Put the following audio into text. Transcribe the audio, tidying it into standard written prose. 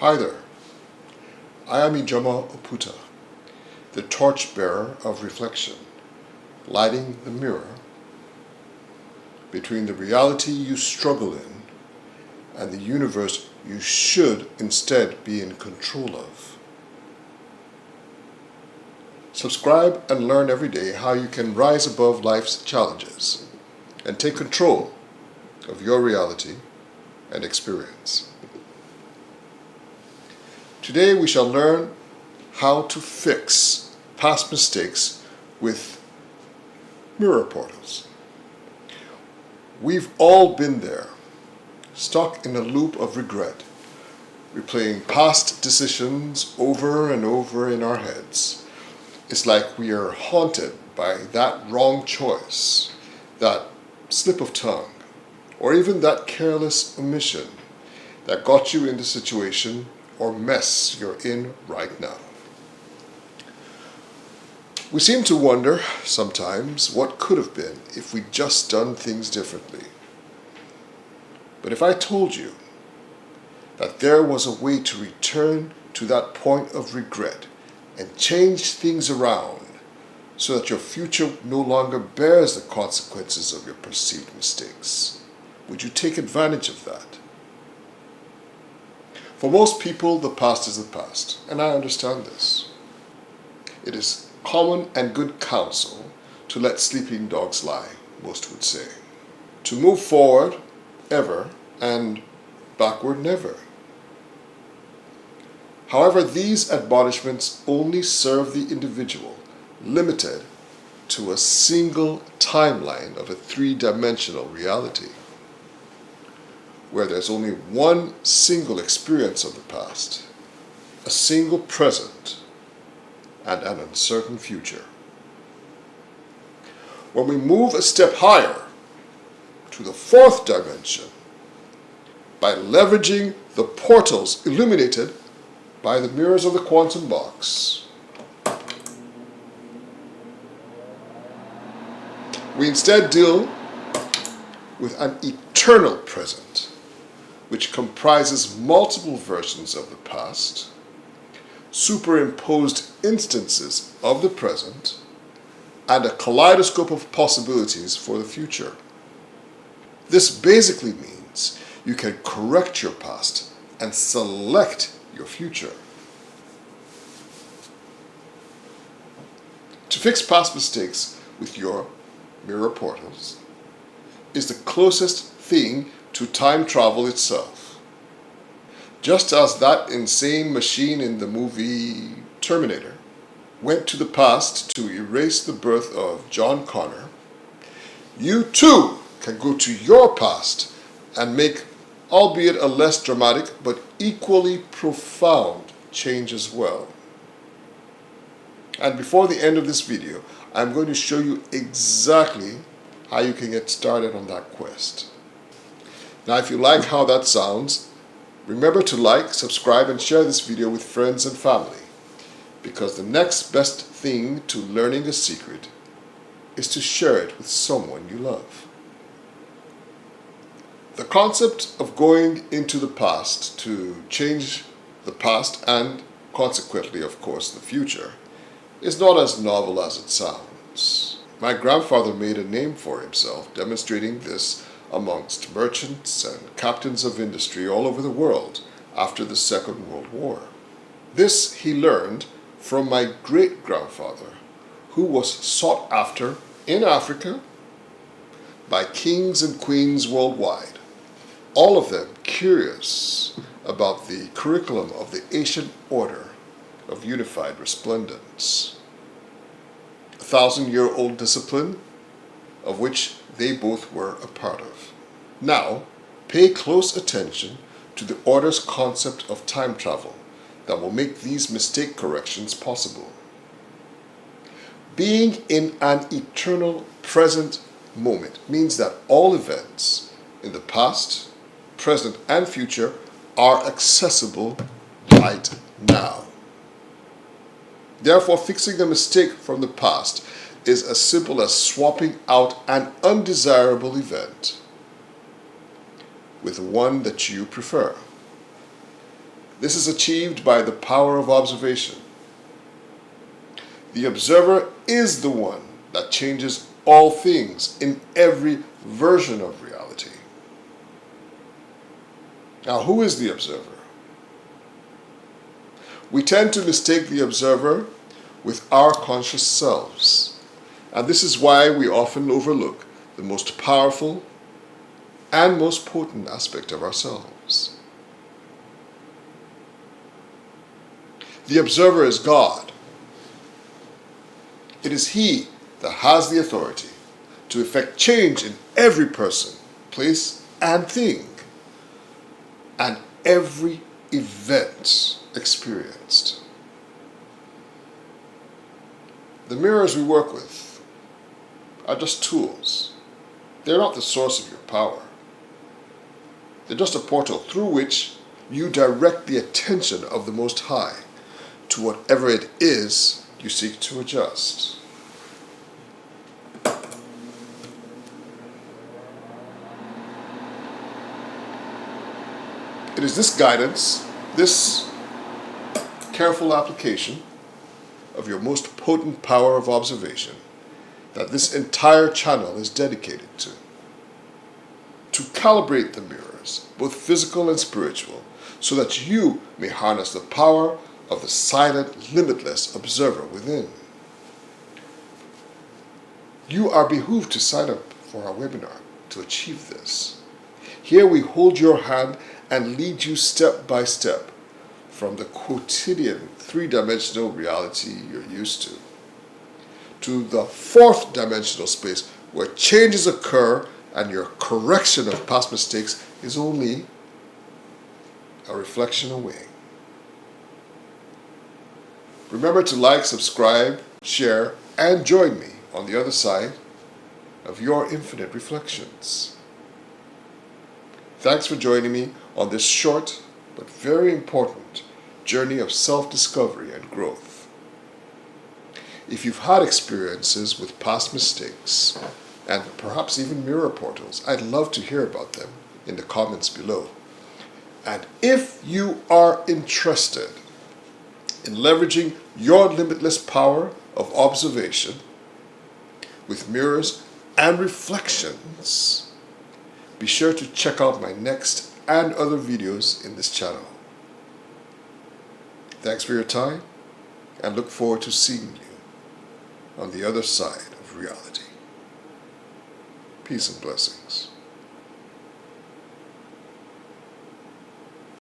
Hi there, I am Ijoma Oputa, the torchbearer of reflection, lighting the mirror between the reality you struggle in and the universe you should instead be in control of. Subscribe and learn every day how you can rise above life's challenges and take control of your reality and experience. Today we shall learn how to fix past mistakes with mirror portals. We've all been there, stuck in a loop of regret, replaying past decisions over and over in our heads. It's like we are haunted by that wrong choice, that slip of tongue, or even that careless omission that got you in the situation or mess you're in right now. We seem to wonder sometimes what could have been if we'd just done things differently. But if I told you that there was a way to return to that point of regret and change things around so that your future no longer bears the consequences of your perceived mistakes, would you take advantage of that? For most people, the past is the past, and I understand this. It is common and good counsel to let sleeping dogs lie, most would say. To move forward, ever, and backward, never. However, these admonishments only serve the individual, limited to a single timeline of a three-dimensional reality, where there's only one single experience of the past, a single present, and an uncertain future. When we move a step higher to the fourth dimension, by leveraging the portals illuminated by the mirrors of the quantum box, we instead deal with an eternal present, which comprises multiple versions of the past, superimposed instances of the present, and a kaleidoscope of possibilities for the future. This basically means you can correct your past and select your future. To fix past mistakes with your mirror portals is the closest thing to time travel itself. Just as that insane machine in the movie Terminator went to the past to erase the birth of John Connor, you too can go to your past and make, albeit a less dramatic but equally profound, change as well. And before the end of this video, I'm going to show you exactly how you can get started on that quest. Now, if you like how that sounds, remember to like, subscribe, and share this video with friends and family, because the next best thing to learning a secret is to share it with someone you love. The concept of going into the past to change the past and consequently, of course, the future is not as novel as it sounds. My grandfather made a name for himself demonstrating this amongst merchants and captains of industry all over the world after the Second World War. This he learned from my great-grandfather, who was sought after in Africa by kings and queens worldwide, all of them curious about the curriculum of the ancient order of unified resplendence, a 1,000-year-old discipline of which they both were a part of. Now, pay close attention to the order's concept of time travel that will make these mistake corrections possible. Being in an eternal present moment means that all events in the past, present, and future are accessible right now. Therefore, fixing a mistake from the past is as simple as swapping out an undesirable event with one that you prefer. This is achieved by the power of observation. The observer is the one that changes all things in every version of reality. Now, who is the observer? We tend to mistake the observer with our conscious selves, and this is why we often overlook the most powerful and most potent aspect of ourselves. The observer is God. It is He that has the authority to effect change in every person, place, and thing, and every event experienced. The mirrors we work with are just tools. They're not the source of your power. They're just a portal through which you direct the attention of the Most High to whatever it is you seek to adjust. It is this guidance, this careful application of your most potent power of observation that this entire channel is dedicated to. To calibrate the mirrors, both physical and spiritual, so that you may harness the power of the silent, limitless observer within. You are behooved to sign up for our webinar to achieve this. Here we hold your hand and lead you step by step from the quotidian three-dimensional reality you're used to the fourth dimensional space where changes occur and your correction of past mistakes is only a reflection away. Remember to like, subscribe, share, and join me on the other side of your infinite reflections. Thanks for joining me on this short but very important journey of self-discovery and growth. If you've had experiences with past mistakes, and perhaps even mirror portals, I'd love to hear about them in the comments below. And if you are interested in leveraging your limitless power of observation with mirrors and reflections, be sure to check out my next and other videos in this channel. Thanks for your time, and look forward to seeing you on the other side of reality. Peace and blessings.